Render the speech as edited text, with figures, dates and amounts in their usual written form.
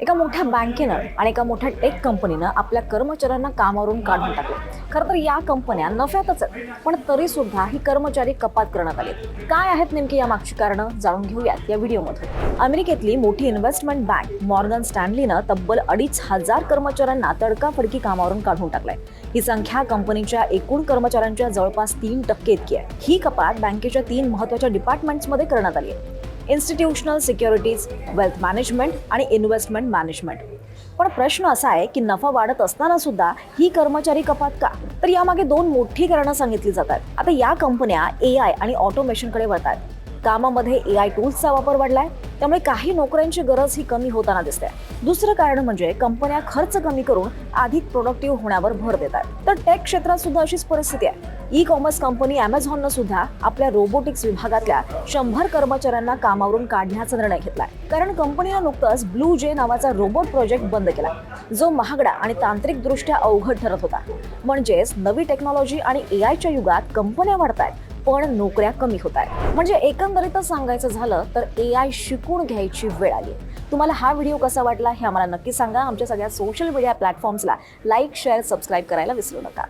एका मोठ्या बँकेनं आणि एका मोठ्या टेक कंपनीनं आपल्या कर्मचाऱ्यांना कामावरून काढून टाकले. खरं तर या कंपन्या नफ्यातच आहेत, पण तरी सुद्धा ही कर्मचारी कपात करण्यात आली. काय आहेत नेमकी या मागची कारणं जाणून घेऊयात या व्हिडिओमध्ये. अमेरिकेतली मोठी इन्व्हेस्टमेंट बँक मॉर्गन स्टॅनलीनं तब्बल 2,500 कर्मचाऱ्यांना तडकाफडकी कामावरून काढून टाकलंय. ही संख्या कंपनीच्या एकूण कर्मचाऱ्यांच्या जवळपास 3% इतकी आहे. ही कपात बँकेच्या 3 महत्त्वाच्या डिपार्टमेंट्समध्ये करण्यात आली आहे: इन्स्टिट्यूशनल सिक्युरिटीज, वेल्थ मॅनेजमेंट आणि इन्व्हेस्टमेंट मॅनेजमेंट. पण प्रश्न असा आहे की नफा वाढत असताना सुद्धा ही कर्मचारी कपात का? तर यामागे 2 मोठी कारणं सांगितली जातात. आता या कंपन्या AI आणि ऑटोमेशनकडे वळतात. कामामध्ये AI टूल्सचा वापर वाढलाय, त्यामुळे काही नोकऱ्यांची गरज ही कमी होताना दिसते. दुसरं कारण म्हणजे कंपन्या खर्च कमी करून अधिक प्रोडक्टिव्ह होण्यावर भर देतात. तर टेक क्षेत्रात सुद्धा अशीच परिस्थिती आहे. ई-कॉमर्स कंपनी Amazonनं सुद्धा आपल्या रोबोटिक्स विभागातल्या 100 कर्मचाऱ्यांना कामावरून काढण्याचा निर्णय घेतलाय. कारण कंपनीनं नुकतंच ब्लू जे नावाचा रोबोट प्रोजेक्ट बंद केला, जो महागडा आणि तांत्रिकदृष्ट्या अवघड ठरत होता. म्हणजेच नवी टेक्नॉलॉजी आणि AIच्या युगात कंपन्या वाढतायत, पण नोकऱ्या कमी होत आहेत. म्हणजे एकंदरीतच सांगायचं झालं तर AI शिकून घ्यायची वेळ आली. तुम्हाला हा व्हिडिओ कसा वाटला हे आम्हाला नक्की सांगा. आमच्या सगळ्या सोशल मीडिया प्लॅटफॉर्म्सला लाईक, शेअर, सबस्क्राईब करायला विसरू नका.